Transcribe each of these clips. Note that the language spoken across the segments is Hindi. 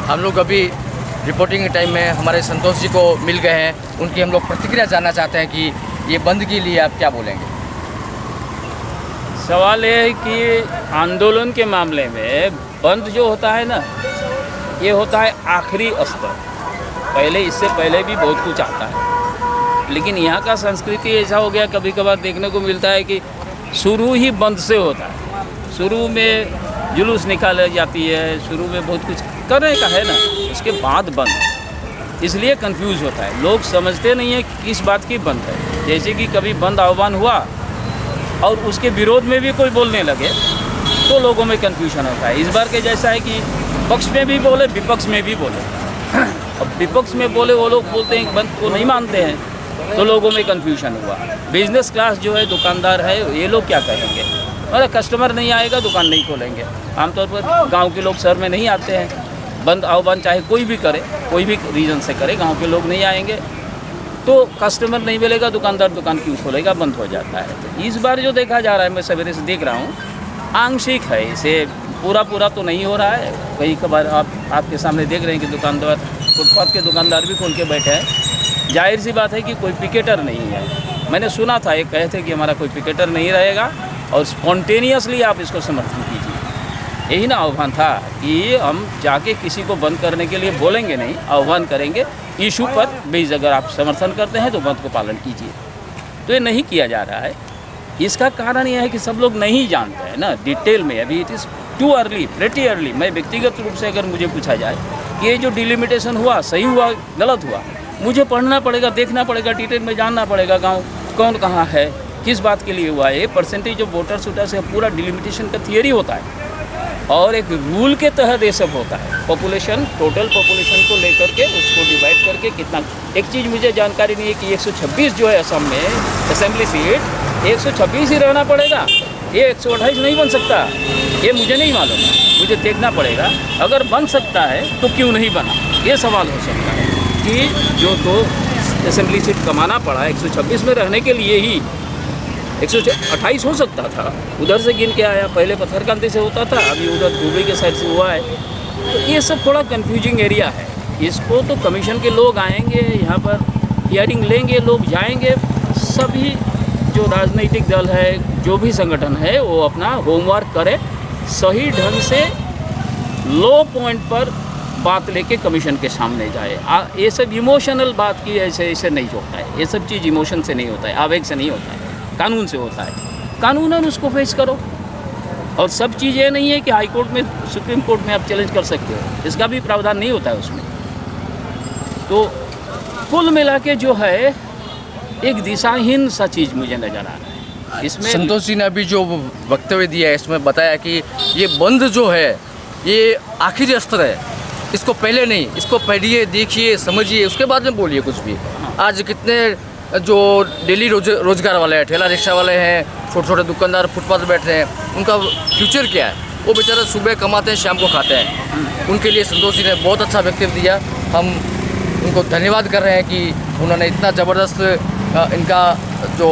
हम लोग अभी रिपोर्टिंग के टाइम में हमारे संतोष जी को मिल गए हैं, उनकी हम लोग प्रतिक्रिया जानना चाहते हैं कि ये बंद के लिए आप क्या बोलेंगे। सवाल ये है कि आंदोलन के मामले में बंद जो होता है ना, ये होता है आखिरी स्तर। पहले इससे पहले भी बहुत कुछ आता है, लेकिन यहाँ का संस्कृति ऐसा हो गया, कभी कभार देखने को मिलता है कि शुरू ही बंद से होता है। शुरू में जुलूस निकाली जाती है, शुरू में बहुत कुछ करने का है ना, उसके बाद बंद। इसलिए कंफ्यूज होता है, लोग समझते नहीं है किस बात की बंद है। जैसे कि कभी बंद आह्वान हुआ और उसके विरोध में भी कोई बोलने लगे तो लोगों में कन्फ्यूजन होता है। इस बार के जैसा है कि पक्ष में भी बोले, विपक्ष में भी बोले। अब विपक्ष में बोले वो लोग बोलते हैं बंद को नहीं मानते हैं, तो लोगों में कन्फ्यूजन हुआ। बिजनेस क्लास जो है, दुकानदार है, ये लोग क्या कहेंगे, अरे कस्टमर नहीं आएगा दुकान नहीं खोलेंगे। आमतौर पर गांव के लोग शहर में नहीं आते हैं। बंद आह्वान चाहे कोई भी करे, कोई भी रीज़न से करे, गांव के लोग नहीं आएंगे तो कस्टमर नहीं मिलेगा, दुकानदार दुकान क्यों खोलेगा, बंद हो जाता है। तो इस बार जो देखा जा रहा है, मैं सवेरे से देख रहा हूँ, आंशिक है, इसे पूरा तो नहीं हो रहा है। कई कबार आपके सामने देख रहे हैं कि दुकानदार, फुटपाथ के दुकानदार भी खोल के बैठे हैं। जाहिर सी बात है कि कोई पिकेटर नहीं है। मैंने सुना था, एक कहे थे कि हमारा कोई पिकेटर नहीं रहेगा और स्पॉन्टेनियसली आप इसको समर्थन कीजिए। यही ना आह्वान था कि हम जाके किसी को बंद करने के लिए बोलेंगे नहीं, आह्वान करेंगे इशू पर बेस। अगर आप समर्थन करते हैं तो बंद को पालन कीजिए। तो ये नहीं किया जा रहा है। इसका कारण यह है कि सब लोग नहीं जानते हैं ना डिटेल में। अभी it is too early, pretty early. मैं व्यक्तिगत रूप से अगर मुझे पूछा जाए कि ये जो डिलिमिटेशन हुआ, सही हुआ गलत हुआ, मुझे पढ़ना पड़ेगा, देखना पड़ेगा, डिटेल में जानना पड़ेगा। गाँव कौन कहाँ है, किस बात के लिए हुआ है, परसेंटेज ऑफ वोटर्स वोटर्स से पूरा डिलिमिटेशन का थियरी होता है और एक रूल के तहत ये सब होता है। पॉपुलेशन, टोटल पॉपुलेशन को लेकर के उसको डिवाइड करके कितना। एक चीज़ मुझे जानकारी नहीं है कि 126 जो है असम में असेंबली सीट, 126 ही रहना पड़ेगा, ये 128 नहीं बन सकता। ये मुझे नहीं मालूम, मुझे देखना पड़ेगा। अगर बन सकता है तो क्यों नहीं बना, ये सवाल हो सकता है कि जो तो असेंबली सीट कमाना पड़ा 126 में रहने के लिए ही 128 हो सकता था। उधर से गिन के आया, पहले पत्थरकांती से होता था, अभी उधर धुबरी के साइड से हुआ है। तो ये सब थोड़ा कंफ्यूजिंग एरिया है। इसको तो कमीशन के लोग आएंगे, यहाँ पर हियरिंग लेंगे, लोग जाएंगे। सभी जो राजनीतिक दल है, जो भी संगठन है, वो अपना होमवर्क करे, सही ढंग से लो पॉइंट पर बात लेके कमीशन के सामने जाए। ये सब इमोशनल बात की ऐसे नहीं होता है। ये सब चीज़ इमोशन से नहीं होता है, आवेग से नहीं होता है, कानून से होता है। कानूनन उसको फेस करो। और सब चीज़ ये नहीं है कि हाई कोर्ट में, सुप्रीम कोर्ट में आप चैलेंज कर सकते हो, इसका भी प्रावधान नहीं होता है उसमें। तो कुल मिला के जो है एक दिशाहीन सा चीज़ मुझे नज़र आ रहा है इसमें। संतोष जी ने अभी जो वक्तव्य दिया है, इसमें बताया कि ये बंद जो है ये आखिरी स्तर है, इसको पहले नहीं, इसको पढ़िए, देखिए, समझिए, उसके बाद में बोलिए कुछ भी। आज कितने जो डेली रोजगार वाले हैं, ठेला रिक्शा वाले हैं, छोटे छोटे दुकानदार फुटपाथ पर बैठ रहे हैं, उनका फ्यूचर क्या है? वो बेचारे सुबह कमाते हैं, शाम को खाते हैं। उनके लिए संतोष जी ने बहुत अच्छा वक्तव्य दिया। हम उनको धन्यवाद कर रहे हैं कि उन्होंने इतना ज़बरदस्त इनका जो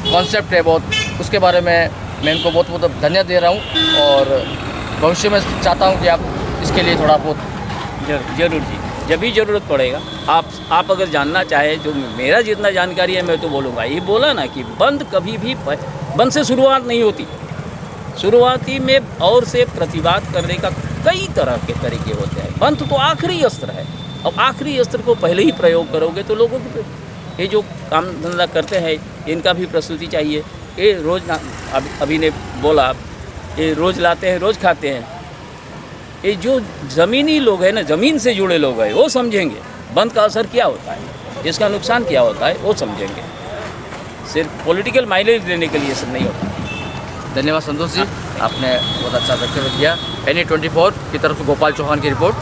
कॉन्सेप्ट है बहुत, उसके बारे में मैं इनको बहुत बहुत धन्यवाद दे रहा हूँ। और भविष्य में चाहता हूँ कि आप इसके लिए थोड़ा बहुत जरूर जी, जब भी ज़रूरत पड़ेगा आप अगर जानना चाहे, जो मेरा जितना जानकारी है मैं तो बोलूँगा। ये बोला ना कि बंद कभी भी बंद से शुरुआत नहीं होती। शुरुआती में और से प्रतिवाद करने का कई तरह के तरीके होते हैं। बंद तो आखिरी अस्त्र है। अब आखिरी अस्त्र को पहले ही प्रयोग करोगे तो लोगों को, ये जो काम धंधा करते हैं, इनका भी प्रस्तुति चाहिए। ये रोज़ अभी ने बोला, ये रोज़ लाते हैं, रोज़ खाते हैं। ये जो ज़मीनी लोग हैं ना, ज़मीन से जुड़े लोग हैं, वो समझेंगे बंद का असर क्या होता है, इसका नुकसान क्या होता है, वो समझेंगे। सिर्फ पॉलिटिकल माइलेज देने के लिए सब नहीं होता। धन्यवाद संतोष जी, आपने बहुत अच्छा वक्तव्य दिया। NA 24 की तरफ से गोपाल चौहान की रिपोर्ट।